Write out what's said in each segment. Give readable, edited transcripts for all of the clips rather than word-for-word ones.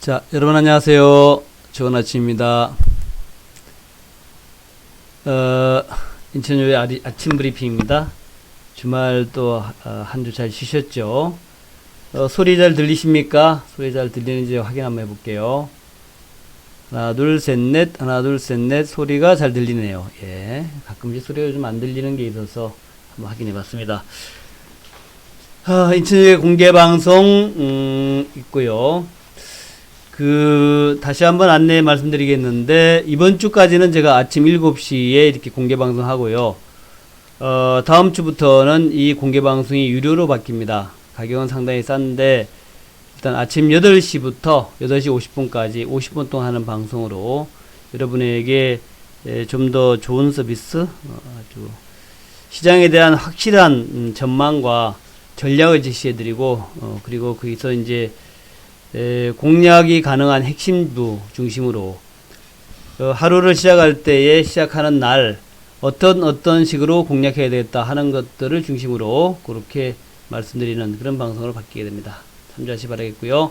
자, 여러분 안녕하세요. 좋은 아침입니다. 인천교회 아침 브리핑입니다. 주말 또 한 주 잘 쉬셨죠? 소리 잘 들리십니까? 소리 잘 들리는지 확인 한번 해볼게요. 하나 둘 셋 넷, 하나 둘 셋 넷. 소리가 잘 들리네요. 예, 가끔씩 소리가 좀 안 들리는 게 있어서 한번 확인해 봤습니다. 인천교회 공개방송 있고요. 다시 한번 안내 말씀드리겠는데, 이번 주까지는 제가 아침 7시에 이렇게 공개방송 하고요. 다음 주부터는 이 공개방송이 유료로 바뀝니다. 가격은 상당히 싼데, 일단 아침 8시부터 8시 50분까지 50분 동안 하는 방송으로 여러분에게 좀 더 좋은 서비스, 아주 시장에 대한 확실한 전망과 전략을 제시해드리고, 그리고 거기서 이제 공략이 가능한 핵심부 중심으로 하루를 시작할 때에 시작하는 날 어떤 식으로 공략해야 되겠다 하는 것들을 중심으로 그렇게 말씀드리는 그런 방송으로 바뀌게 됩니다. 참조하시 바라겠고요.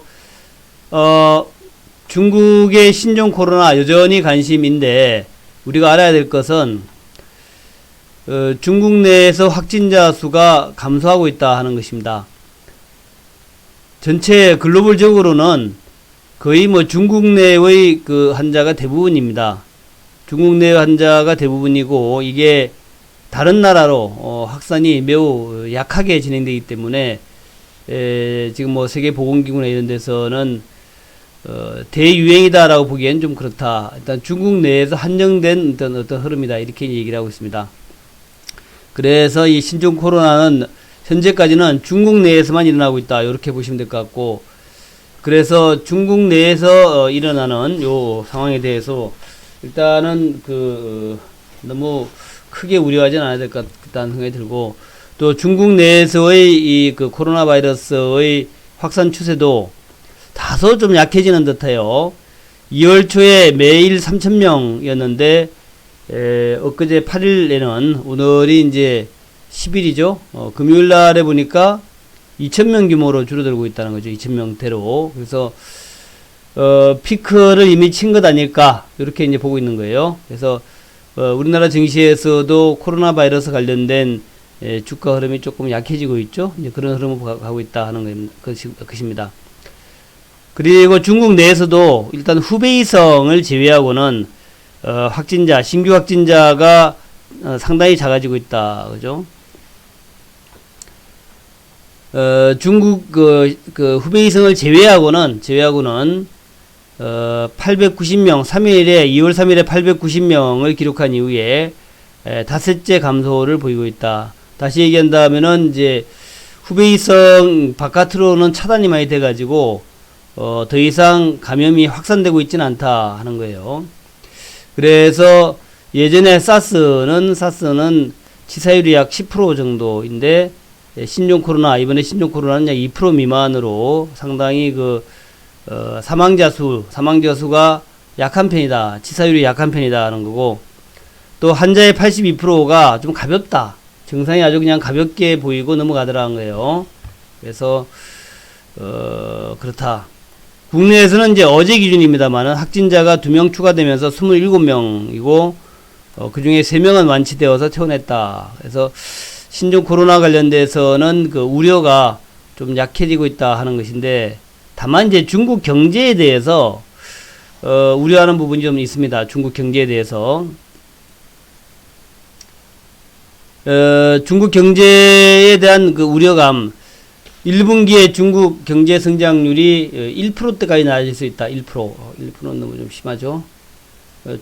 중국의 신종 코로나 여전히 관심인데, 우리가 알아야 될 것은 중국 내에서 확진자 수가 감소하고 있다 하는 것입니다. 전체 글로벌적으로는 거의 중국 내의 그 환자가 대부분입니다. 중국 내 환자가 대부분이고, 이게 다른 나라로 확산이 매우 약하게 진행되기 때문에 지금 세계보건기구나 이런 데서는 대유행이다라고 보기엔 좀 그렇다. 일단 중국 내에서 한정된 어떤 흐름이다. 이렇게 얘기를 하고 있습니다. 그래서 이 신종 코로나는 현재까지는 중국 내에서만 일어나고 있다. 이렇게 보시면 될 것 같고, 그래서 중국 내에서 일어나는 요 상황에 대해서 일단은 너무 크게 우려하지는 않아야 될 것 같다는 생각이 들고, 또 중국 내에서의 이 코로나 바이러스의 확산 추세도 다소 좀 약해지는 듯해요. 2월 초에 매일 3,000명이었는데 엊그제 8일에는 오늘이 이제 10일이죠. 금요일 날에 보니까 2,000명 규모로 줄어들고 있다는 거죠. 2,000명대로. 그래서 피크를 이미 친 것 아닐까 이렇게 이제 보고 있는 거예요. 그래서 우리나라 증시에서도 코로나 바이러스 관련된 주가 흐름이 조금 약해지고 있죠. 이제 그런 흐름을 가고 있다 하는 것입니다. 그리고 중국 내에서도 일단 후베이성을 제외하고는 확진자, 신규 확진자가 상당히 작아지고 있다. 그죠? 중국 후베이성을 제외하고는 890명, 2월 3일에 890명을 기록한 이후에 닷새째 감소를 보이고 있다. 다시 얘기한다면은 이제 후베이성 바깥으로는 차단이 많이 돼가지고 더 이상 감염이 확산되고 있지는 않다 하는 거예요. 그래서 예전에 사스는 치사율이 약 10% 정도인데 이번에 신종 코로나는 약 2% 미만으로 상당히 사망자 수가 약한 편이다. 치사율이 약한 편이다 하는 거고, 또 환자의 82%가 좀 가볍다. 증상이 아주 그냥 가볍게 보이고 넘어가더라는 거예요. 그래서 그렇다. 국내에서는 이제 어제 기준입니다만은 확진자가 2명 추가되면서 27명이고 그 중에 3명은 완치되어서 퇴원했다. 그래서 신종 코로나 관련돼서는 우려가 좀 약해지고 있다 하는 것인데, 다만 이제 중국 경제에 대해서 우려하는 부분이 좀 있습니다. 중국 경제에 대해서 중국 경제에 대한 우려감, 1분기에 중국 경제 성장률이 1%대까지 낮아질 수 있다. 1%는 너무 좀 심하죠.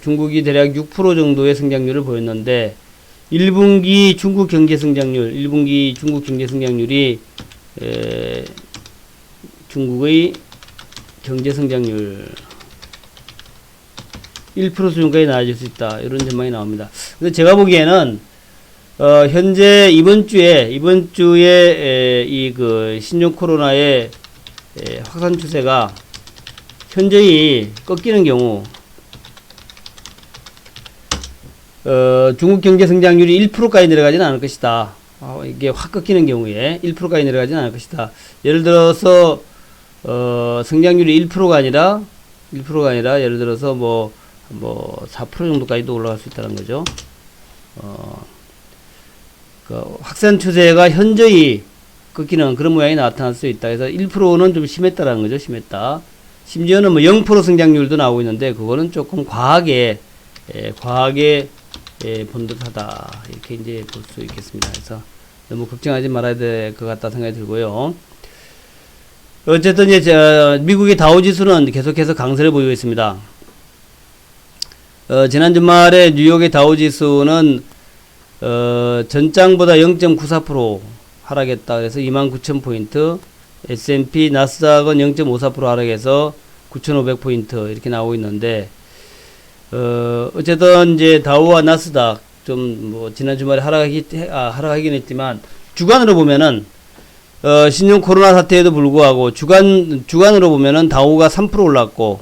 중국이 대략 6% 정도의 성장률을 보였는데 1분기 중국 경제 성장률이 중국의 경제 성장률 1% 수준까지 낮아질 수 있다. 이런 전망이 나옵니다. 근데 제가 보기에는 현재 이번 주에 이 신종 코로나의 확산 추세가 현저히 꺾이는 경우, 중국 경제 성장률이 1%까지 내려가지는 않을 것이다. 이게 확 꺾이는 경우에 1%까지 내려가지는 않을 것이다. 예를 들어서 성장률이 1%가 아니라 예를 들어서 뭐 4% 정도까지도 올라갈 수 있다는 거죠. 확산 추세가 현저히 꺾이는 그런 모양이 나타날 수 있다. 그래서 1%는 좀 심했다라는 거죠. 심했다. 심지어는 0% 성장률도 나오고 있는데 그거는 조금 과하게 본 듯하다. 이렇게 이제 볼 수 있겠습니다. 그래서 너무 걱정하지 말아야 될 것 같다 생각이 들고요. 어쨌든 이제 미국의 다우지수는 계속해서 강세를 보이고 있습니다. 지난 주말에 뉴욕의 다우지수는 전장보다 0.94% 하락했다. 그래서 29,000포인트, S&P 나스닥은 0.54% 하락해서 9,500포인트 이렇게 나오고 있는데, 어쨌든 이제 다우와 나스닥 지난 주말에 하락하긴 했지만 주간으로 보면은 신종 코로나 사태에도 불구하고 주간으로 보면은 다우가 3% 올랐고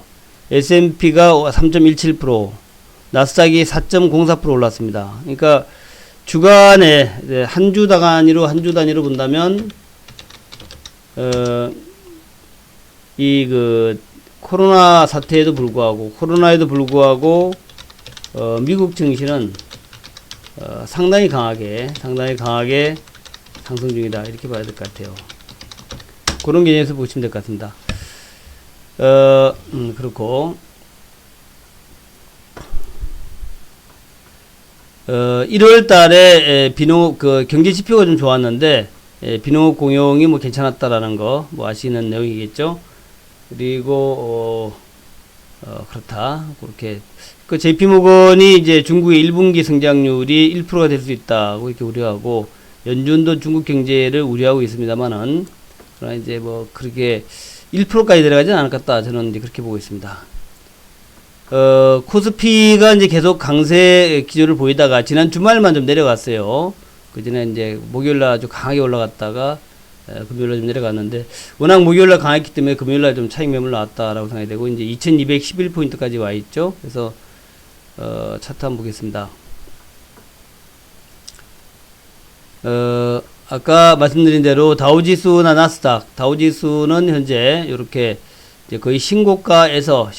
S&P가 3.17%, 나스닥이 4.04% 올랐습니다. 그러니까 주간에 한 주 단위로 본다면 코로나에도 불구하고 미국 증시는 상당히 강하게 상승 중이다. 이렇게 봐야 될 것 같아요. 그런 개념에서 보시면 될 것 같습니다. 그렇고 1월 달에 경제 지표가 좀 좋았는데 비농업 공용이 괜찮았다라는 거 아시는 내용이겠죠. 그리고 그렇다. 그렇게 그 JP 모건이 이제 중국의 1분기 성장률이 1%가 될 수 있다고 이렇게 우려하고, 연준도 중국 경제를 우려하고 있습니다만은, 그러나 이제 뭐 그렇게 1%까지 내려가지는 않을 것 같다. 저는 이제 그렇게 보고 있습니다. 코스피가 이제 계속 강세 기조를 보이다가 지난 주말만 좀 내려갔어요. 그 전에 이제 목요일날 아주 강하게 올라갔다가 금요일날 좀 내려갔는데, 워낙 목요일날 강했기 때문에 금요일날 좀 차익 매물 나왔다라고 생각이 되고, 이제 2211포인트까지 와 있죠. 그래서 차트 한번 보겠습니다. 아까 말씀드린 대로 다우지수나 나스닥, 다우지수는 현재 이렇게 이제 거의 신고가에서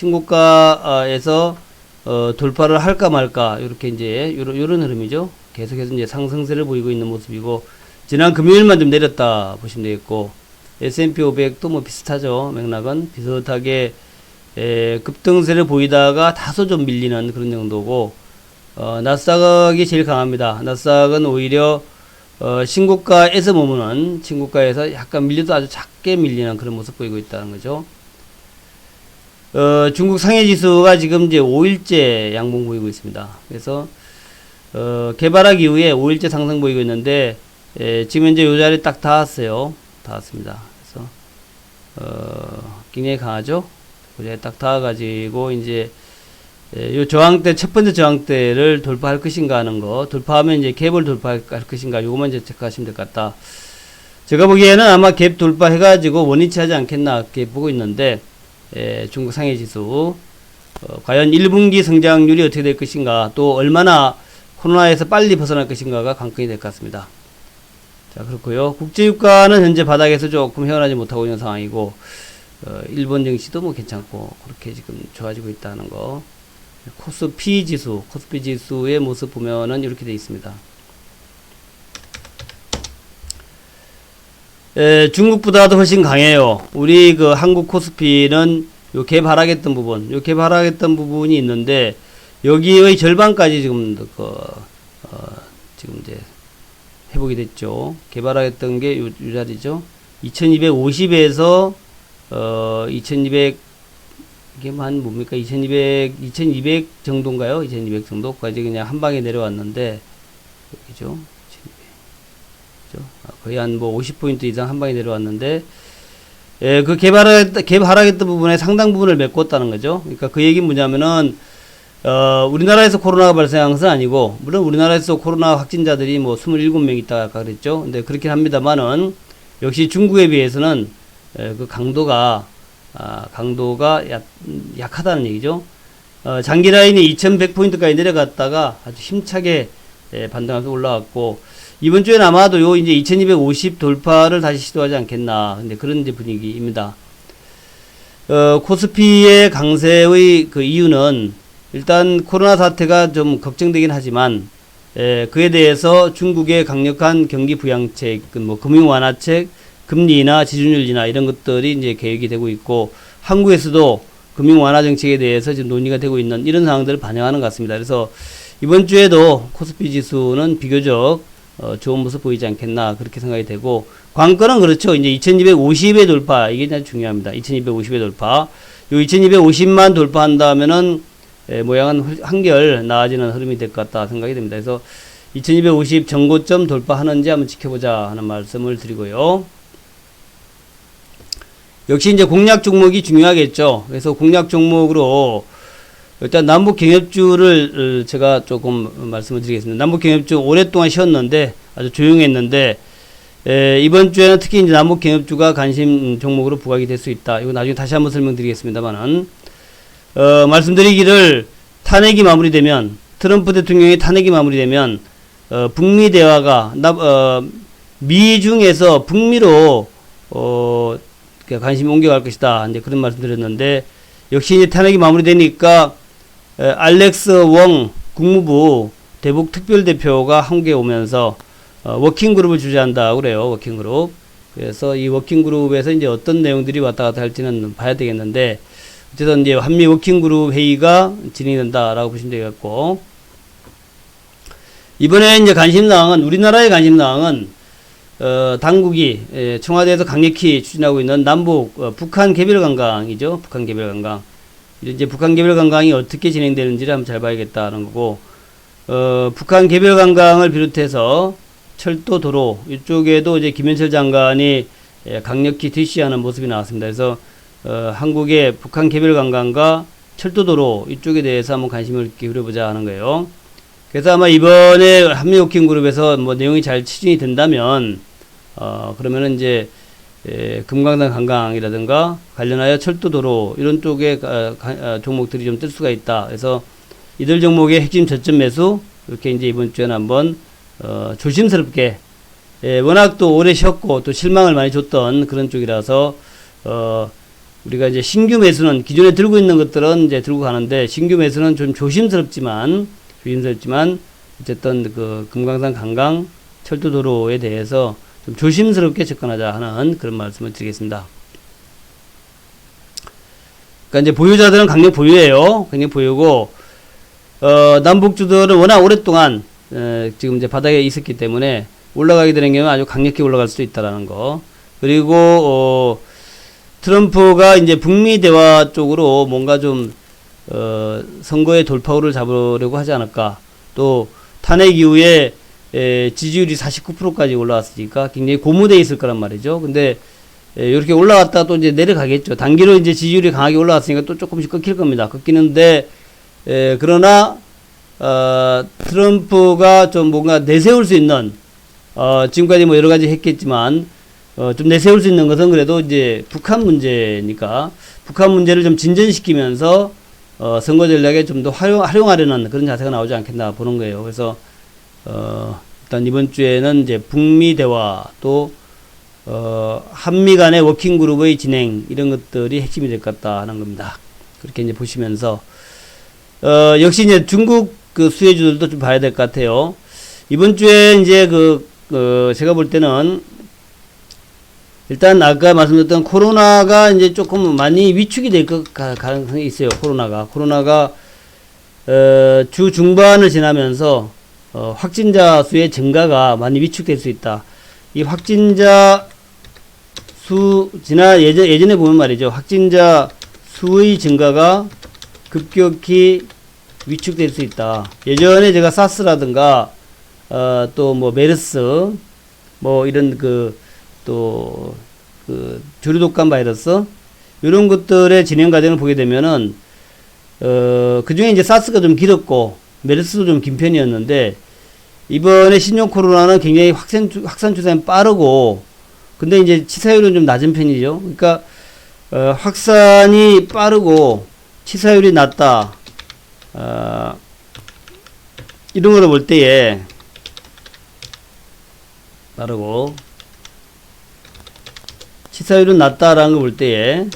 돌파를 할까 말까, 이렇게 이제 요런 흐름이죠. 계속해서 이제 상승세를 보이고 있는 모습이고, 지난 금요일만 좀 내렸다 보시면 되겠고, S&P 500도 뭐 비슷하죠. 맥락은 비슷하게 급등세를 보이다가 다소 좀 밀리는 그런 정도고, 나스닥이 제일 강합니다. 나스닥은 오히려 신고가에서 머무는, 신고가에서 약간 밀려도 아주 작게 밀리는 그런 모습 보이고 있다는 거죠. 중국 상해지수가 지금 이제 5일째 양봉 보이고 있습니다. 그래서 개발하기 이후에 5일째 상승 보이고 있는데, 지금 현재 요 자리에 딱 닿았어요. 닿았습니다. 그래서 굉장히 강하죠. 그 자리에 딱 닿아가지고 이제 요 저항대, 첫 번째 저항대를 돌파할 것인가 하는 거, 돌파하면 이제 갭을 돌파할 것인가, 요것만 이제 체크하시면 될 것 같다. 제가 보기에는 아마 갭 돌파해가지고 원위치 하지 않겠나, 이렇게 보고 있는데, 중국 상해지수, 과연 1분기 성장률이 어떻게 될 것인가, 또 얼마나 코로나에서 빨리 벗어날 것인가가 관건이 될 것 같습니다. 자, 그렇고요. 국제유가는 현재 바닥에서 조금 헤어나지 못하고 있는 상황이고, 일본 증시도 뭐 괜찮고, 그렇게 지금 좋아지고 있다는 거. 코스피 지수의 모습 보면은 이렇게 되어 있습니다. 중국보다도 훨씬 강해요. 우리 그 한국 코스피는 요 갭 하락했던 부분이 있는데, 여기의 절반까지 지금 지금 이제 회복이 됐죠. 갭 하락했던 게 요 자리죠. 2250에서 2200, 이게 한 뭡니까? 2200 정도인가요? 2200 정도까지 그냥 한 방에 내려왔는데, 여기죠. 거의 한 뭐 50포인트 이상 한 방에 내려왔는데, 그 갭 하락했던 부분에 상당 부분을 메꿨다는 거죠. 그러니까 그 얘기는 뭐냐면은, 우리나라에서 코로나가 발생한 것은 아니고, 물론 우리나라에서 코로나 확진자들이 뭐 27명 있다 아까 그랬죠. 근데 그렇긴 합니다만은, 역시 중국에 비해서는 그 강도가 약하다는 얘기죠. 장기 라인이 2100포인트까지 내려갔다가 아주 힘차게 반등하면서 올라왔고, 이번 주에는 아마도 요 이제 2250 돌파를 다시 시도하지 않겠나. 근데 그런 이제 분위기입니다. 코스피의 강세의 그 이유는, 일단 코로나 사태가 좀 걱정되긴 하지만, 그에 대해서 중국의 강력한 경기 부양책, 뭐 금융 완화책, 금리나 지준율 인하 이런 것들이 이제 계획이 되고 있고, 한국에서도 금융 완화 정책에 대해서 지금 논의가 되고 있는 이런 상황들을 반영하는 것 같습니다. 그래서 이번 주에도 코스피 지수는 비교적 좋은 모습 보이지 않겠나, 그렇게 생각이 되고, 관건은 그렇죠. 이제 2250의 돌파, 이게 진짜 중요합니다. 2250의 돌파. 요 2250만 돌파한다면은 모양은 한결 나아지는 흐름이 될 것 같다 생각이 됩니다. 그래서 2250 전고점 돌파하는지 한번 지켜보자 하는 말씀을 드리고요. 역시 이제 공략 종목이 중요하겠죠. 그래서 공략 종목으로 일단 남북경협주를 제가 조금 말씀을 드리겠습니다. 남북경협주 오랫동안 쉬었는데, 아주 조용했는데, 이번 주에는 특히 이제 남북경협주가 관심 종목으로 부각이 될 수 있다. 이거 나중에 다시 한번 설명드리겠습니다만은, 말씀드리기를, 탄핵이 마무리되면, 트럼프 대통령의 탄핵이 마무리되면, 북미 대화가, 미중에서 북미로, 관심이 옮겨갈 것이다. 이제 그런 말씀 드렸는데, 역시 이제 탄핵이 마무리되니까, 알렉스 웡 국무부 대북 특별대표가 한국에 오면서 워킹그룹을 주재한다 그래요. 워킹그룹. 그래서 이 워킹그룹에서 이제 어떤 내용들이 왔다 갔다 할지는 봐야 되겠는데, 어쨌든 이제 한미 워킹그룹 회의가 진행된다라고 보시면 되겠고, 이번에 이제 관심사항은, 우리나라의 관심사항은 당국이 청와대에서 강력히 추진하고 있는 남북 북한 개별 관광이죠. 북한 개별 관광. 이제 북한 개별 관광이 어떻게 진행되는지를 한번 잘 봐야겠다는 거고, 북한 개별 관광을 비롯해서 철도, 도로 이쪽에도 이제 김현철 장관이 강력히 대시하는 모습이 나왔습니다. 그래서 한국의 북한 개별 관광과 철도, 도로 이쪽에 대해서 한번 관심을 기울여보자 하는 거예요. 그래서 아마 이번에 한미워킹 그룹에서 뭐 내용이 잘 추진이 된다면, 그러면은 이제, 금강산 관광이라든가 관련하여 철도, 도로 이런 쪽에 종목들이 좀 뜰 수가 있다. 그래서 이들 종목의 핵심 저점 매수 이렇게 이제 이번 주에는 한번 조심스럽게, 워낙 또 오래 쉬었고 또 실망을 많이 줬던 그런 쪽이라서 우리가 이제 신규 매수는 기존에 들고 있는 것들은 이제 들고 가는데, 신규 매수는 좀 조심스럽지만 어쨌든 그 금강산 관광 철도 도로에 대해서 좀 조심스럽게 접근하자 하는 그런 말씀을 드리겠습니다. 그러니까 이제 보유자들은 강력 보유예요. 강력 보유고, 남북주들은 워낙 오랫동안 지금 이제 바닥에 있었기 때문에 올라가게 되는 경우는 아주 강력히 올라갈 수도 있다라는 거. 그리고 트럼프가 이제 북미 대화 쪽으로 뭔가 좀 선거의 돌파구를 잡으려고 하지 않을까. 또 탄핵 이후에 지지율이 49%까지 올라왔으니까 굉장히 고무돼 있을 거란 말이죠. 근데 이렇게 올라갔다가 또 이제 내려가겠죠. 단기로 이제 지지율이 강하게 올라왔으니까 또 조금씩 꺾일 겁니다. 꺾이는데 그러나 트럼프가 좀 뭔가 내세울 수 있는, 지금까지 뭐 여러 가지 했겠지만 좀 내세울 수 있는 것은 그래도 이제 북한 문제니까 북한 문제를 좀 진전시키면서 선거 전략에 좀 더 활용하려는 그런 자세가 나오지 않겠나 보는 거예요. 그래서 일단 이번 주에는 이제 북미 대화 또 한미 간의 워킹 그룹의 진행 이런 것들이 핵심이 될 것 같다 하는 겁니다. 그렇게 이제 보시면서 역시 이제 중국 그 수혜주들도 좀 봐야 될 것 같아요. 이번 주에 이제 제가 볼 때는 일단 아까 말씀드렸던 코로나가 이제 조금 많이 위축이 될 가능성이 있어요. 코로나가 주 중반을 지나면서 확진자 수의 증가가 많이 위축될 수 있다. 이 확진자 수 예전에 보면 말이죠. 확진자 수의 증가가 급격히 위축될 수 있다. 예전에 제가 사스라든가 또 뭐 메르스 뭐 이런 조류독감 바이러스 이런 것들의 진행 과정을 보게 되면은 그 중에 이제 사스가 좀 길었고 메르스도 좀 긴 편이었는데, 이번에 신종 코로나는 굉장히 확산 추세는 빠르고 근데 이제 치사율은 좀 낮은 편이죠. 그러니까 확산이 빠르고 치사율이 낮다, 이런 거를 볼 때에 빠르고 치사율은 낮다라는 걸 볼 때에,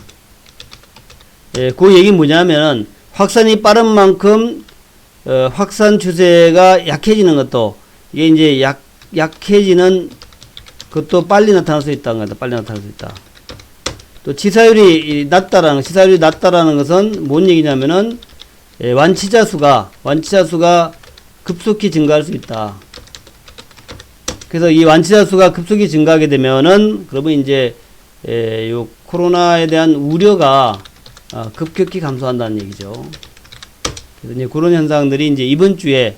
그 얘기는 뭐냐면은 확산이 빠른 만큼 확산 추세가 약해지는 것도, 이게 이제 약해지는 것도 빨리 나타날 수 있다는 거다. 빨리 나타날 수 있다. 또 치사율이 낮다라는 것은 뭔 얘기냐면은 완치자 수가 급속히 증가할 수 있다. 그래서 이 완치자 수가 급속히 증가하게 되면은 그러면 이제 요 코로나에 대한 우려가 급격히 감소한다는 얘기죠. 그래서 이제 그런 현상들이 이제 이번 주에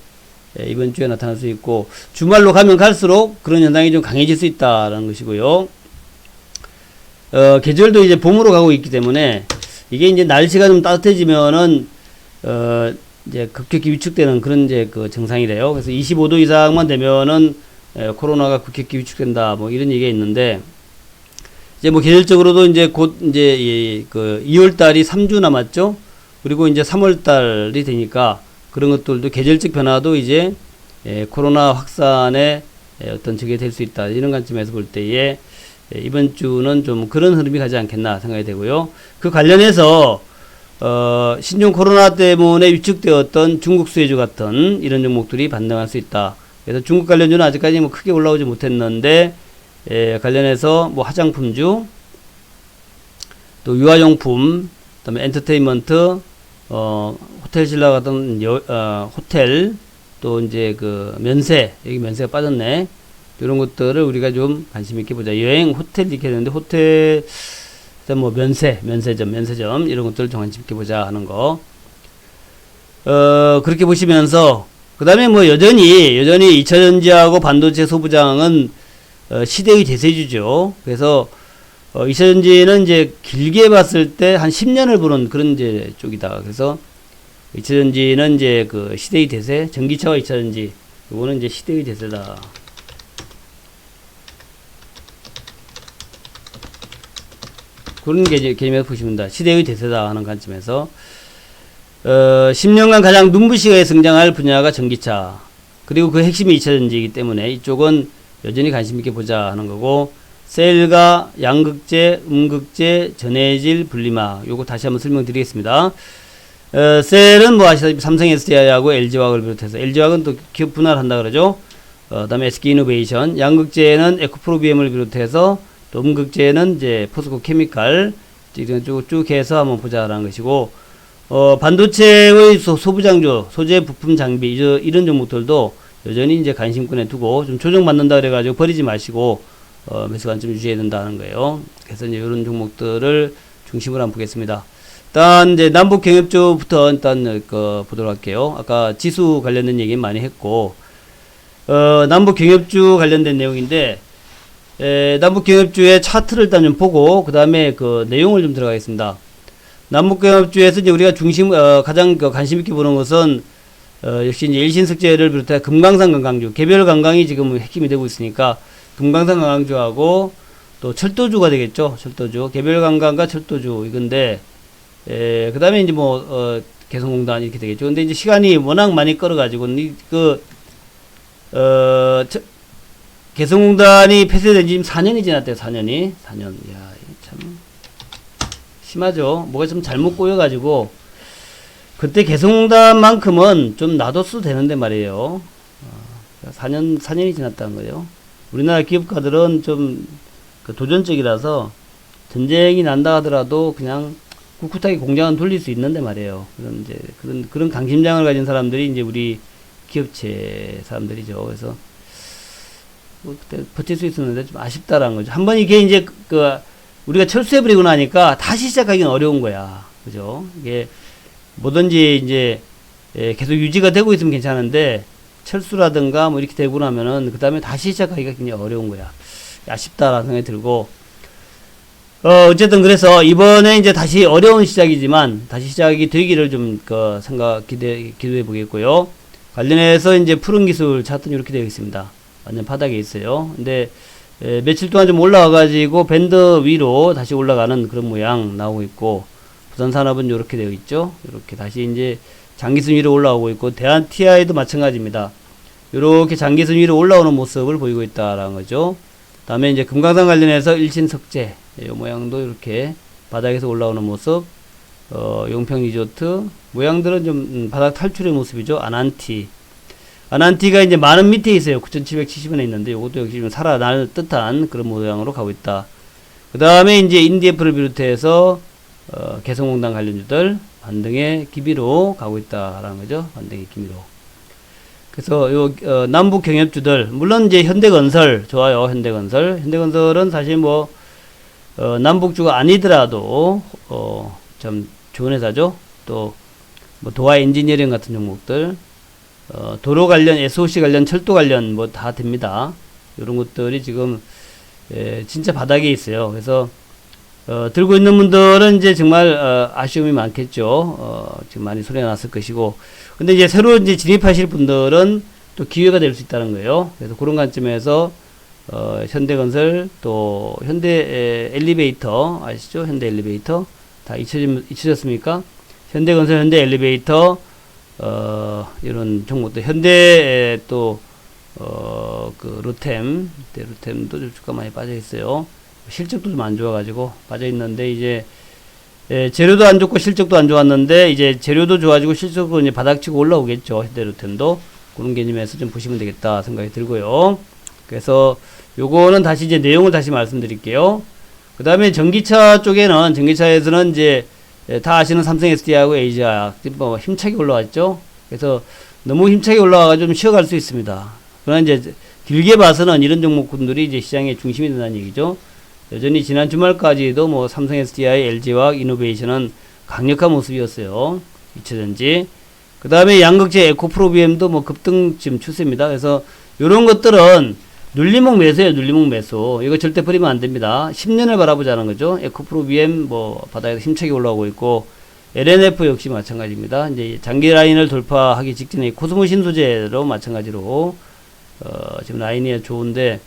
나타날 수 있고, 주말로 가면 갈수록 그런 현상이 좀 강해질 수 있다라는 것이고요. 계절도 이제 봄으로 가고 있기 때문에 이게 이제 날씨가 좀 따뜻해지면은 이제 급격히 위축되는 그런 이제 그 증상이래요. 그래서 25도 이상만 되면은 코로나가 급격히 위축된다, 뭐 이런 얘기가 있는데, 이제 뭐 계절적으로도 이제 곧 이제 2월 달이 3주 남았죠. 그리고 이제 3월 달이 되니까 그런 것들도 계절적 변화도 이제 코로나 확산의 어떤 적이 될 수 있다. 이런 관점에서 볼 때에 이번 주는 좀 그런 흐름이 가지 않겠나 생각이 되고요. 그 관련해서 신종 코로나 때문에 위축되었던 중국 수혜주 같은 이런 종목들이 반등할 수 있다. 그래서 중국 관련주는 아직까지 뭐 크게 올라오지 못했는데, 관련해서 뭐 화장품주, 또 유아용품, 그다음에 엔터테인먼트, 호텔신라 같은 호텔, 또 이제 그 면세, 여기 면세가 빠졌네. 이런 것들을 우리가 좀 관심 있게 보자. 여행, 호텔 이렇게 되는데, 호텔, 뭐, 면세점, 이런 것들을 좀 관심 있게 보자 하는 거. 그렇게 보시면서, 그 다음에 뭐, 여전히 2차전지하고 반도체 소부장은, 시대의 대세주죠. 그래서, 2차전지는 이제 길게 봤을 때 한 10년을 보는 그런 이제 쪽이다. 그래서, 2차전지는 이제 그 시대의 대세, 전기차와 2차전지, 요거는 이제 시대의 대세다. 그런 개념에서 보시면 다 시대의 대세다 하는 관점에서 10년간 가장 눈부시게 성장할 분야가 전기차, 그리고 그 핵심이 2차전지이기 때문에 이쪽은 여전히 관심 있게 보자 하는 거고, 셀과 양극재, 음극재, 전해질, 분리막, 요거 다시 한번 설명드리겠습니다. 셀은 뭐 아시다시피 삼성 SDI하고 LG화학을 비롯해서, LG화학은 또 기업 분할을 한다 그러죠. 다음에 SK이노베이션, 양극재는 에코프로비엠을 비롯해서, 또 음극재는 이제 포스코 케미칼, 쭉 해서 한번 보자라는 것이고, 반도체의 소부장주, 소재, 부품, 장비, 이런 종목들도 여전히 이제 관심권에 두고 좀 조정받는다 그래가지고 버리지 마시고, 매수 관점 유지해야 된다는 거예요. 그래서 이제 이런 종목들을 중심으로 한번 보겠습니다. 일단 이제 남북 경협주부터 일단 보도록 할게요. 아까 지수 관련된 얘기 많이 했고, 남북 경협주 관련된 내용인데, 남북 경협주의 차트를 일단 좀 보고, 그 다음에 그 내용을 좀 들어가겠습니다. 남북 경협주에서 이제 우리가 가장 관심 있게 보는 것은, 역시 이제 일신석재를 비롯해 금강산 관광주, 개별 관광이 지금 핵심이 되고 있으니까, 금강산 관광주하고 또 철도주가 되겠죠. 철도주, 개별 관광과 철도주, 이건데, 그 다음에 이제 뭐, 개성공단 이렇게 되겠죠. 근데 이제 시간이 워낙 많이 끌어가지고, 개성공단이 폐쇄된 지 지금 4년이 지났대요. 4년. 야, 참 심하죠. 뭐가 좀 잘못 꼬여가지고 그때 개성공단만큼은 좀 놔뒀어도 되는데 말이에요. 4년이 지났다는 거예요. 우리나라 기업가들은 좀 도전적이라서 전쟁이 난다 하더라도 그냥 꿋꿋하게 공장은 돌릴 수 있는데 말이에요. 그런 강심장을 가진 사람들이 이제 우리 기업체 사람들이죠. 그래서 그때 버틸 수 있었는데 좀 아쉽다라는 거죠. 한번 이게 이제 우리가 철수해버리고 나니까 다시 시작하기는 어려운 거야. 그죠? 이게 뭐든지 이제 계속 유지가 되고 있으면 괜찮은데 철수라든가 뭐 이렇게 되고 나면은 그 다음에 다시 시작하기가 굉장히 어려운 거야. 아쉽다라는 생각이 들고, 어쨌든 그래서 이번에 이제 다시 어려운 시작이지만 다시 시작이 되기를 좀 기대해 보겠고요. 관련해서 이제 푸른 기술 차트는 이렇게 되어 있습니다. 완전 바닥에 있어요. 근데 며칠 동안 좀 올라와가지고 밴드 위로 다시 올라가는 그런 모양 나오고 있고, 부산산업은 이렇게 되어 있죠. 이렇게 다시 이제 장기순 위로 올라오고 있고, 대한 TI도 마찬가지입니다. 이렇게 장기순 위로 올라오는 모습을 보이고 있다라는 거죠. 다음에 이제 금강산 관련해서 일신석재, 이 모양도 이렇게 바닥에서 올라오는 모습, 용평 리조트 모양들은 좀 바닥 탈출의 모습이죠. 아난티가 이제 만원 밑에 있어요. 9,770원에 있는데 이것도 역시 좀 살아날 듯한 그런 모양으로 가고 있다. 그 다음에 이제 인디에프를 비롯해서 개성공단 관련주들 반등의 기미로 가고 있다라는 거죠. 반등의 기미로. 그래서 남북 경협주들, 물론 이제 현대건설 좋아요. 현대건설은 사실 뭐 남북주가 아니더라도 참 좋은 회사죠. 또 뭐 도화 엔지니어링 같은 종목들, 도로 관련, SOC 관련, 철도 관련 뭐 다 됩니다. 이런 것들이 지금 진짜 바닥에 있어요. 그래서 들고 있는 분들은 이제 정말 아쉬움이 많겠죠. 지금 많이 소리가 났을 것이고, 근데 이제 새로 이제 진입하실 분들은 또 기회가 될 수 있다는 거예요. 그래서 그런 관점에서 현대건설, 또 현대 엘리베이터 아시죠? 현대 엘리베이터 다 잊혀졌습니까? 현대건설, 현대 엘리베이터, 이런 종목들, 현대 또 루템도 주가 많이 빠져 있어요. 실적도 좀 안 좋아가지고 빠져 있는데, 이제 재료도 안 좋고 실적도 안 좋았는데 이제 재료도 좋아지고 실적도 이제 바닥치고 올라오겠죠. 현대루템도 그런 개념에서 좀 보시면 되겠다 생각이 들고요. 그래서 요거는 다시 이제 내용을 다시 말씀드릴게요. 그 다음에 전기차에서는 이제 다 아시는 삼성 SDI하고 LG화학 뭐 힘차게 올라왔죠. 그래서 너무 힘차게 올라와가지고 좀 쉬어갈 수 있습니다. 그러나 이제 길게 봐서는 이런 종목군들이 이제 시장의 중심이 된다는 얘기죠. 여전히 지난 주말까지도 뭐 삼성 SDI, LG화학, 이노베이션은 강력한 모습이었어요. 2차전지. 그 다음에 양극재 에코프로비엠도 뭐 급등 지금 추세입니다. 그래서 요런 것들은 눌림목 매수예요. 눌림목 매수. 이거 절대 버리면 안 됩니다. 10년을 바라보자는 거죠. 에코프로비엠 뭐 바닥에서 힘차게 올라오고 있고, LNF 역시 마찬가지입니다. 이제 장기 라인을 돌파하기 직전에 코스모 신소재로 마찬가지로 지금 라인이 좋은데,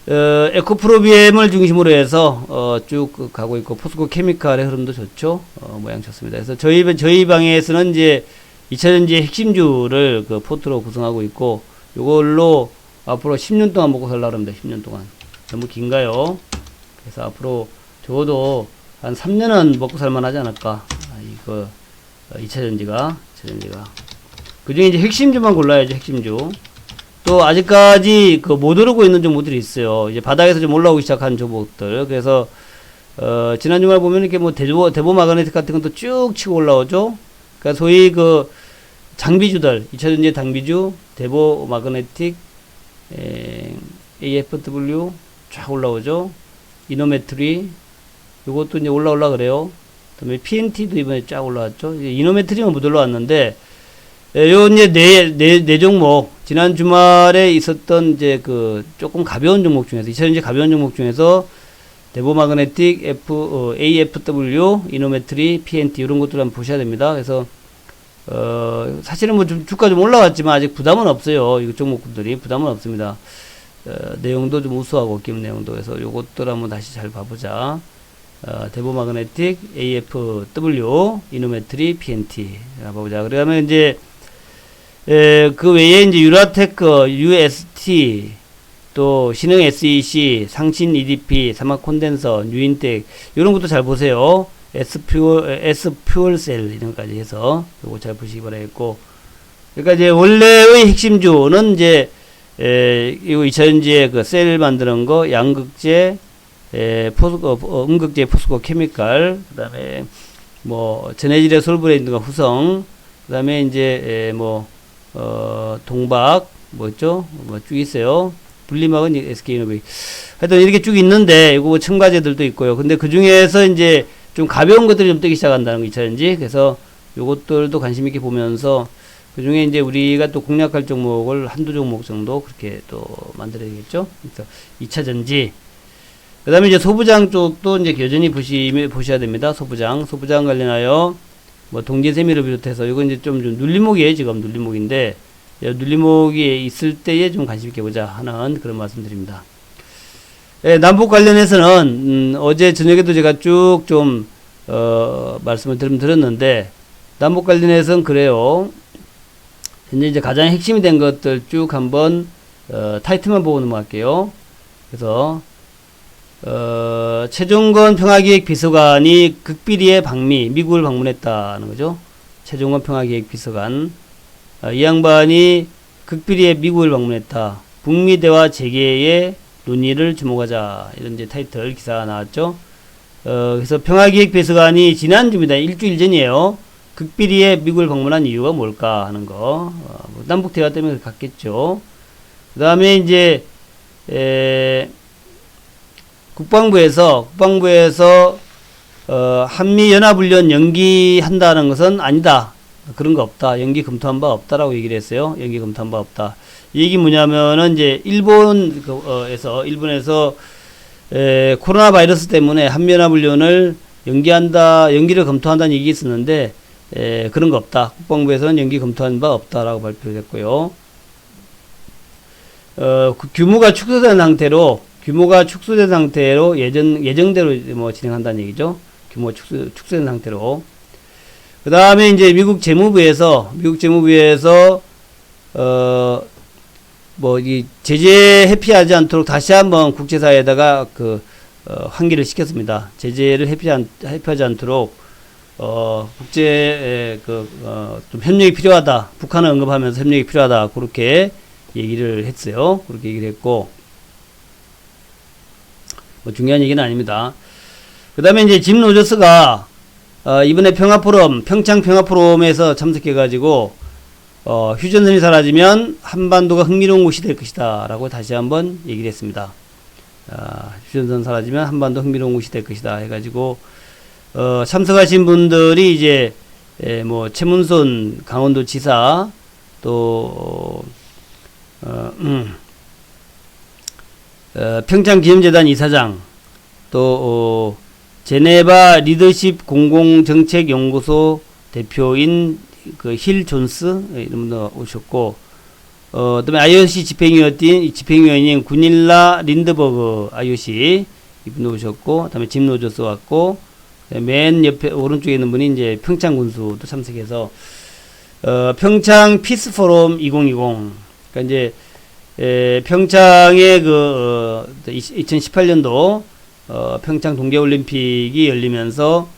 에코프로비엠을 중심으로 해서 쭉 가고 있고, 포스코 케미칼의 흐름도 좋죠. 모양 좋습니다. 그래서 저희 방에서는 이제 2차전지의 핵심주를 그 포트로 구성하고 있고, 요걸로 앞으로 10년 동안 먹고 살라 그럽니다. 10년 동안. 너무 긴가요? 그래서 앞으로 적어도 한 3년은 먹고 살만 하지 않을까. 이거 2차전지가 그 중에 이제 핵심주만 골라야죠. 핵심주. 또 아직까지 그 못 오르고 있는 종목들이 있어요. 이제 바닥에서 좀 올라오기 시작한 종목들. 그래서 지난 주말 보면 이렇게 뭐 대보 마그네틱 같은 것도 쭉 치고 올라오죠. 그러니까 소위 그 장비주들, 2차전지 장비주, 대보 마그네틱, AFW 쫙 올라오죠. 이노메트리 요것도 이제 올라올라 그래요. 그다음에 PNT도 이번에 쫙 올라왔죠. 이노메트리는 못 올라왔는데, 요 이제 네 종목, 지난 주말에 있었던 이제 그 조금 가벼운 종목 중에서, 2차전지 가벼운 종목 중에서 대보 마그네틱, AFW, 이노메트리, PNT 이런 것들 한번 보셔야 됩니다. 그래서 사실은 뭐 주가 좀 올라왔지만 아직 부담은 없어요. 이 종목들이 부담은 없습니다. 내용도 좀 우수하고 기업 내용도. 그래서 요것들 한번 다시 잘 봐보자. 대보 마그네틱, AFW, 이노메트리, PNT 봐보자. 그러면 이제 그 외에 이제 유라테크, UST, 또 신흥 SEC, 상신 EDP, 사막 콘덴서, 뉴인텍 이런 것도 잘 보세요. S퓨얼셀 이런 것까지 해서 요거 잘 보시기 바라겠고, 그러니까 이제 원래의 핵심주는 이제 이거 2차전지에 그 셀 만드는 거, 양극재, 음극재 포스코 케미칼, 그 다음에 뭐 전해질의 솔브레인드가 후성, 그 다음에 이제 동박 뭐죠? 뭐 쭉 있어요. 분리막은 SK이노베이션. 하여튼 이렇게 쭉 있는데, 이거 뭐 첨가제들도 있고요. 근데 그 중에서 이제 좀 가벼운 것들이 좀 뜨기 시작한다는 거, 2차전지. 그래서 요것들도 관심 있게 보면서, 그 중에 이제 우리가 또 공략할 종목을 한두 종목 정도 그렇게 또 만들어야 되겠죠. 그래서 2차전지. 그 다음에 이제 소부장 쪽도 이제 여전히 보셔야 됩니다. 소부장 관련하여 뭐 동진세미를 비롯해서 이건 이제 좀 눌림목이에요. 지금 눌림목인데, 눌림목이 있을 때에 좀 관심 있게 보자 하는 그런 말씀드립니다. 남북 관련해서는 어제 저녁에도 제가 쭉 좀 말씀을 드렸는데, 남북 관련해서는 그래요. 현재 이제 가장 핵심이 된 것들 쭉 한번 타이틀만 보고 넘어갈게요. 그래서 최종건 평화기획 비서관이 극비리의 방미, 미국을 방문했다는 거죠. 최종건 평화기획 비서관. 이 양반이 극비리의 미국을 방문했다. 북미 대화 재개의 논의를 주목하자. 이런 이제 타이틀 기사가 나왔죠. 그래서 평화기획 비서관이 지난주입니다. 일주일 전이에요. 극비리의 미국을 방문한 이유가 뭘까 하는 거. 남북 대화 때문에 갔겠죠. 그 다음에 이제, 국방부에서 한미연합훈련 연기한다는 것은 아니다. 그런 거 없다. 연기 검토한 바 없다라고 얘기를 했어요. 연기 검토한 바 없다. 이 얘기 뭐냐면은 이제 일본에서 코로나 바이러스 때문에 한미연합훈련을 연기를 검토한다는 얘기 있었는데, 그런 거 없다. 국방부에서는 연기 검토한 바 없다라고 발표를 했고요. 규모가 축소된 상태로 예정대로 뭐 진행한다는 얘기죠. 규모 축소된 상태로. 그 다음에 이제 미국 재무부에서 이 제재 회피하지 않도록 다시 한번 국제사회에다가 환기를 시켰습니다. 제재를 회피하지 않도록 좀 협력이 필요하다. 북한을 언급하면서 협력이 필요하다. 그렇게 얘기를 했어요. 그렇게 얘기를 했고, 뭐 중요한 얘기는 아닙니다. 그 다음에 이제 짐 로저스가 이번에 평창 평화포럼에서 참석해가지고 휴전선이 사라지면 한반도가 흥미로운 곳이 될 것이다 라고 다시 한번 얘기를 했습니다. 휴전선 사라지면 한반도 흥미로운 곳이 될 것이다 해가지고 참석하신 분들이 이제 뭐 최문순 강원도지사 또 평창기념재단 이사장 또 제네바 리더십 공공정책연구소 대표인 그 힐 존스 이런 분도 오셨고 그다음에 IOC 집행위원인 구닐라 린드버그 IOC 이분도 오셨고 그다음에 짐 로저스 왔고 맨 옆에 오른쪽에 있는 분이 이제 평창 군수도 참석해서 평창 피스 포럼 2020 그러니까 이제 평창의 2018년도 평창 동계올림픽이 열리면서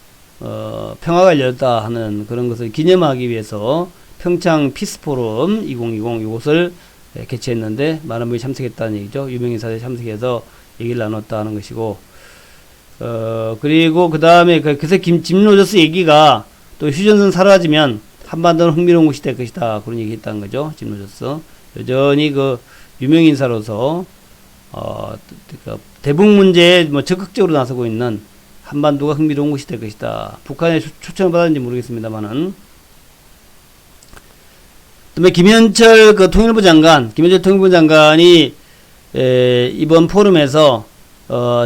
평화가 열렸다 하는 그런 것을 기념하기 위해서 평창 피스포럼 2020 이곳을 개최했는데 많은 분이 참석했다는 얘기죠. 유명 인사들이 참석해서 얘기를 나눴다 하는 것이고 그리고 그 다음에 그래서 짐 로저스 얘기가 또 휴전선 사라지면 한반도는 흥미로운 곳이 될 것이다 그런 얘기 했다는 거죠. 짐 로저스 여전히 그 유명 인사로서 대북 문제에 뭐 적극적으로 나서고 있는 한반도가 흥미로운 곳이 될 것이다. 북한의 초청을 받았는지 모르겠습니다만은. 그다음에 김현철 통일부 장관이 이번 포럼에서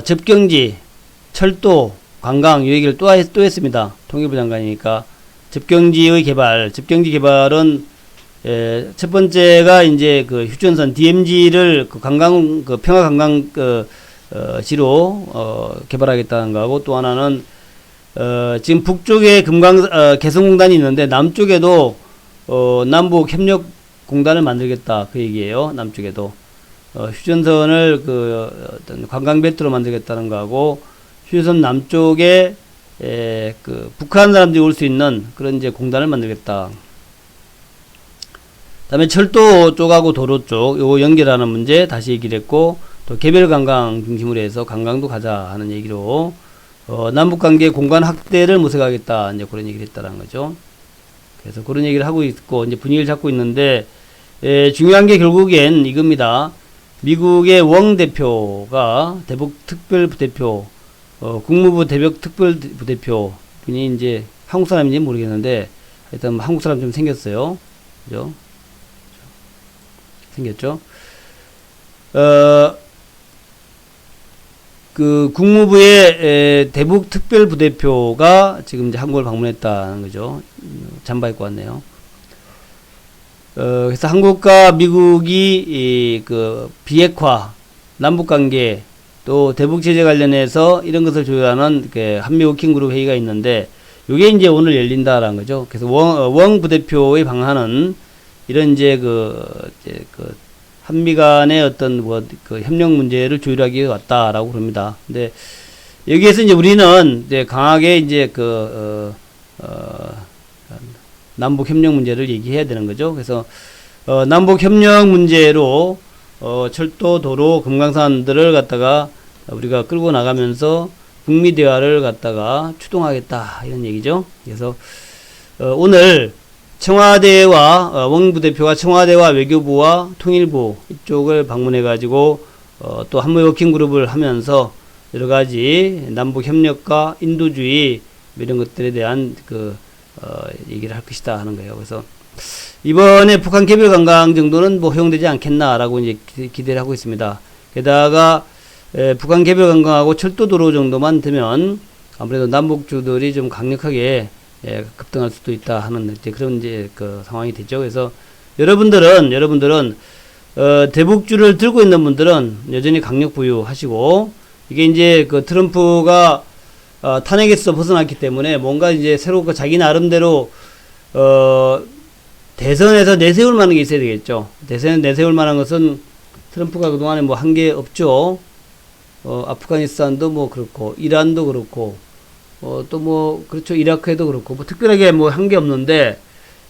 접경지, 철도, 관광 이 얘기를 또 했습니다. 통일부 장관이니까 접경지 개발은 첫 번째가 이제 그 휴전선 DMZ를 평화 관광 지로 개발하겠다는 거하고 또 하나는 지금 북쪽에 개성공단이 있는데 남쪽에도 남북 협력 공단을 만들겠다 그 얘기예요. 남쪽에도 휴전선을 어떤 관광벨트로 만들겠다는 거하고 휴전선 남쪽에 북한 사람들이 올 수 있는 그런 이제 공단을 만들겠다. 그다음에 철도 쪽하고 도로 쪽 요거 연결하는 문제 다시 얘기를 했고 또 개별 관광 중심으로 해서 관광도 가자 하는 얘기로 남북 관계 공간 확대를 모색하겠다 이제 그런 얘기를 했다는 거죠. 그래서 그런 얘기를 하고 있고 이제 분위기를 잡고 있는데 중요한 게 결국엔 이겁니다. 미국의 웡 대표가 대북 특별 부대표 국무부 대북 특별 부대표 분이 이제 한국 사람인지 모르겠는데 일단 한국 사람 좀 생겼어요. 그죠? 생겼죠? 그 국무부의 대북 특별 부대표가 지금 이제 한국을 방문했다는 거죠. 잠바 입고 왔네요. 그래서 한국과 미국이 그 비핵화, 남북 관계, 또 대북 제재 관련해서 이런 것을 조율하는 한미 워킹 그룹 회의가 있는데 이게 이제 오늘 열린다라는 거죠. 그래서 웡 부대표의 방한은 이런 이제 한미 간의 어떤 협력 문제를 조율하기 위해 왔다라고 그럽니다. 근데 여기에서 이제 우리는 이제 강하게 이제 남북 협력 문제를 얘기해야 되는 거죠. 그래서 남북 협력 문제로 철도, 도로, 금강산들을 갖다가 우리가 끌고 나가면서 북미 대화를 갖다가 추동하겠다 이런 얘기죠. 그래서 오늘 청와대와 웡 부대표가 청와대와 외교부와 통일부 이쪽을 방문해 가지고 또 한미 워킹 그룹을 하면서 여러 가지 남북 협력과 인도주의 이런 것들에 대한 얘기를 할 것이다 하는 거예요. 그래서 이번에 북한 개별 관광 정도는 뭐 허용되지 않겠나라고 이제 기대를 하고 있습니다. 게다가 북한 개별 관광하고 철도 도로 정도만 되면 아무래도 남북주들이 좀 강력하게 급등할 수도 있다 하는 이제 그런 이제 상황이 되죠. 그래서 여러분들은 대북주를 들고 있는 분들은 여전히 강력 보유하시고 이게 이제 트럼프가 탄핵에서 벗어났기 때문에 뭔가 이제 새로 자기 나름대로 대선에서 내세울 만한 게 있어야 되겠죠. 대선에 내세울 만한 것은 트럼프가 그동안에 뭐 한 게 없죠. 아프가니스탄도 뭐 그렇고 이란도 그렇고 또 뭐 그렇죠. 이라크에도 그렇고 뭐 특별하게 뭐 한 게 없는데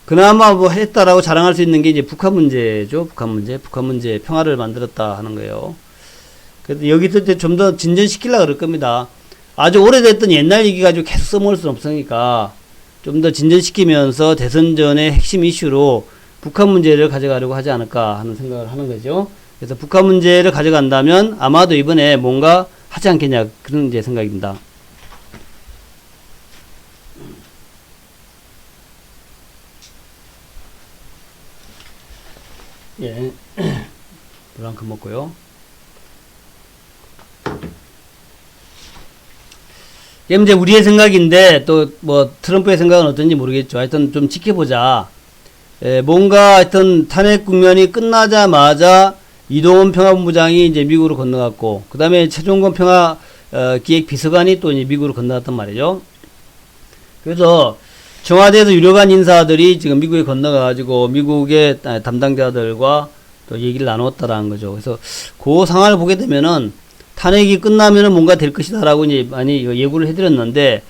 그나마 뭐 했다라고 자랑할 수 있는 게 이제 북한 문제죠. 북한 문제 평화를 만들었다 하는 거예요. 그래서 여기 있을 때 좀 더 진전시키려고 그럴 겁니다. 아주 오래됐던 옛날 얘기 가지고 계속 써먹을 수는 없으니까 좀 더 진전시키면서 대선 전의 핵심 이슈로 북한 문제를 가져가려고 하지 않을까 하는 생각을 하는 거죠. 그래서 북한 문제를 가져간다면 아마도 이번에 뭔가 하지 않겠냐, 그런 이제 생각입니다. 예. 물 한 컵 먹고요. 이게 이제 우리의 생각인데, 또 뭐 트럼프의 생각은 어떤지 모르겠죠. 하여튼 좀 지켜보자. 뭔가 하여튼 탄핵 국면이 끝나자마자 이동훈 평화본부장이 이제 미국으로 건너갔고, 그 다음에 최종건 기획 비서관이 또 이제 미국으로 건너갔단 말이죠. 그래서 청와대에서 유력한 인사들이 지금 미국에 건너가가지고 미국의 담당자들과 또 얘기를 나눴다라는 거죠. 그래서 그 상황을 보게 되면은 탄핵이 끝나면은 뭔가 될 것이다라고 이제 많이 예고를 해드렸는데,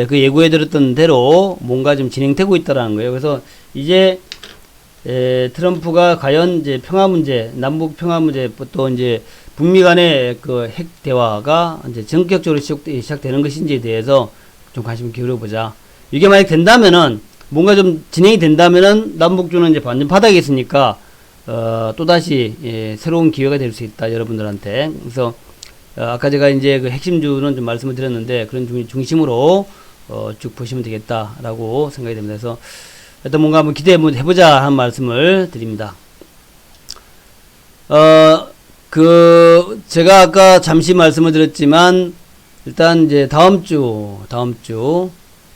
그 예고해드렸던 대로 뭔가 좀 진행되고 있다라는 거예요. 그래서 이제 트럼프가 과연 이제 평화 문제, 남북 평화 문제, 또 이제 북미 간의 그 핵 대화가 이제 전격적으로 시작되는 것인지에 대해서 좀 관심을 기울여보자. 이게 만약 된다면은, 뭔가 좀 진행이 된다면은 남북주는 이제 완전 바닥에 있으니까 또다시 새로운 기회가 될 수 있다, 여러분들한테. 그래서 아까 제가 이제 그 핵심주는 좀 말씀을 드렸는데, 그런 중심으로 쭉 보시면 되겠다라고 생각이 됩니다. 그래서 일단 뭔가 한번 기대해 보자 하는 말씀을 드립니다. 제가 아까 잠시 말씀을 드렸지만, 일단 이제 다음 주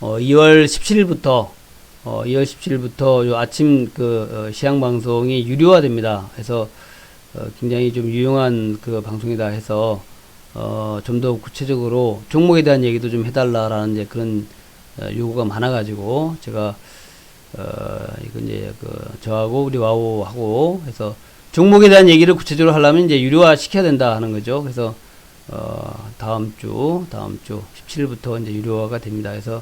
2월 17일부터 요 아침 시향 방송이 유료화됩니다. 그래서 굉장히 좀 유용한 그 방송이다 해서 좀 더 구체적으로 종목에 대한 얘기도 좀 해달라라는 이제 그런 요구가 많아가지고 제가 이건 이제 저하고 우리 와우하고 해서 종목에 대한 얘기를 구체적으로 하려면 이제 유료화 시켜야 된다 하는 거죠. 그래서 다음 주 17일부터 이제 유료화가 됩니다. 그래서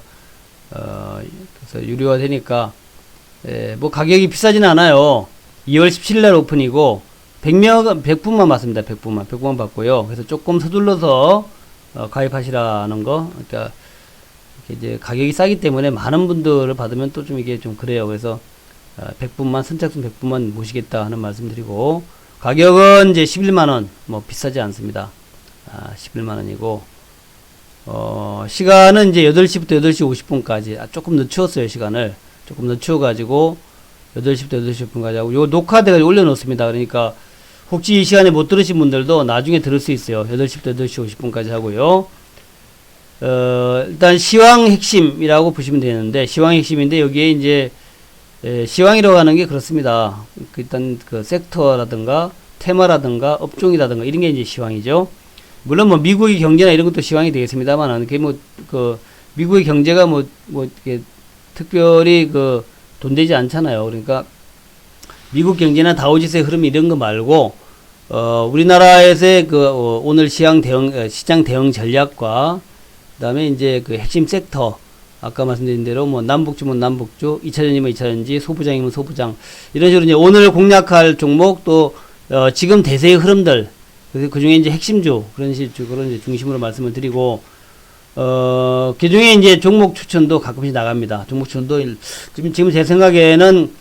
유료화 되니까 뭐 가격이 비싸진 않아요. 2월 17일 날 오픈이고 100분만 받습니다. 100분만 받고요. 그래서 조금 서둘러서 가입하시라는 거. 그러니까 이제 가격이 싸기 때문에 많은 분들을 받으면 또 좀 이게 좀 그래요. 그래서 100분만 선착순 100분만 모시겠다 하는 말씀드리고, 가격은 이제 11만원, 뭐 비싸지 않습니다. 11만원이고 시간은 이제 8시부터 8시 50분까지 조금 늦추었어요. 시간을 조금 늦추어가지고 8시부터 8시 50분까지 하고, 요 녹화돼가 올려놓습니다. 그러니까 혹시 이 시간에 못 들으신 분들도 나중에 들을 수 있어요. 8시부터 8시 50분까지 하고요. 일단 시황 핵심이라고 보시면 되는데, 시황 핵심인데 여기에 이제 시황이라고 하는 게 그렇습니다. 일단 그 섹터라든가 테마라든가 업종이라든가 이런 게 이제 시황이죠. 물론 뭐 미국의 경제나 이런 것도 시황이 되겠습니다만, 그게 미국의 경제가 이렇게 특별히 돈 되지 않잖아요. 그러니까 미국 경제나 다우지수의 흐름 이런 거 말고 우리나라에서의 오늘 시장 대응 전략과 그다음에 이제 핵심 섹터, 아까 말씀드린 대로 뭐 남북주면 남북주, 2차전지면 2차전지, 소부장이면 소부장, 이런 식으로 이제 오늘 공략할 종목, 또 지금 대세의 흐름들, 그 중에 이제 핵심주, 그런 식으로 이제 중심으로 말씀을 드리고, 그 중에 이제 종목 추천도 가끔씩 나갑니다. 종목 추천도 지금 제 생각에는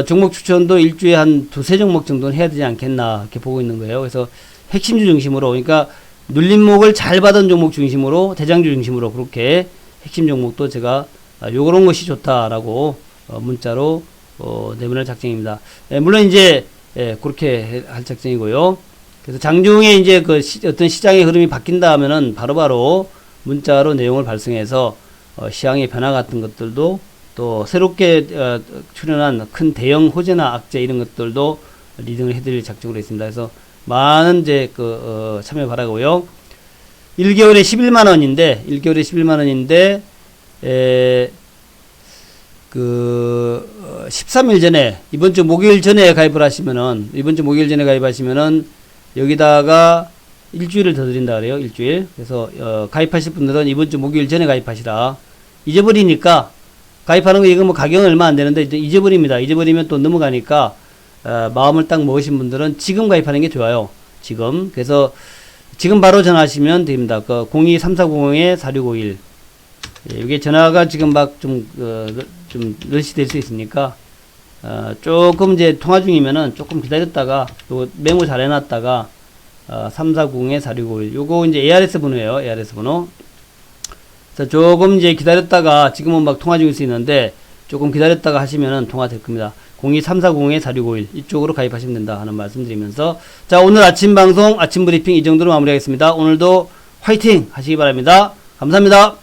종목 추천도 일주일에 한 두세 종목 정도는 해야 되지 않겠나, 이렇게 보고 있는 거예요. 그래서 핵심주 중심으로, 그러니까 눌림목을 잘 받은 종목 중심으로, 대장주 중심으로, 그렇게 핵심 종목도 제가 요런 것이 좋다라고 문자로 내보낼 작정입니다. 물론 이제 그렇게 할 작정이고요. 그래서 장중에 이제 어떤 시장의 흐름이 바뀐다 하면은 바로바로 문자로 내용을 발송해서 시장의 변화 같은 것들도, 또 새롭게 출현한 큰 대형 호재나 악재 이런 것들도 리딩을 해드릴 작정으로 있습니다. 그래서 많은 이제 참여 바라고요. 1개월에 11만원인데 13일 전에, 이번 주 목요일 전에 가입하시면은 여기다가 일주일을 더 드린다 그래요. 일주일. 그래서 가입하실 분들은 이번 주 목요일 전에 가입하시라. 잊어버리니까, 가입하는 거 이거 뭐 가격은 얼마 안 되는데 잊어버립니다. 잊어버리면 또 넘어가니까 마음을 딱 먹으신 분들은 지금 가입하는 게 좋아요. 지금. 그래서 지금 바로 전화하시면 됩니다. 02-3490-4651. 이게 전화가 지금 좀 널시 될 수 있으니까 조금 이제 통화 중이면은 조금 기다렸다가 또 메모 잘 해놨다가 340-4651 요거 이제 ARS 번호예요. ARS 번호. 자, 조금 이제 기다렸다가 지금은 막 통화 중일 수 있는데 조금 기다렸다가 하시면은 통화 될 겁니다. 02340-4651 이쪽으로 가입하시면 된다 하는 말씀 드리면서 자, 오늘 아침 방송 아침 브리핑 이 정도로 마무리하겠습니다. 오늘도 화이팅 하시기 바랍니다. 감사합니다.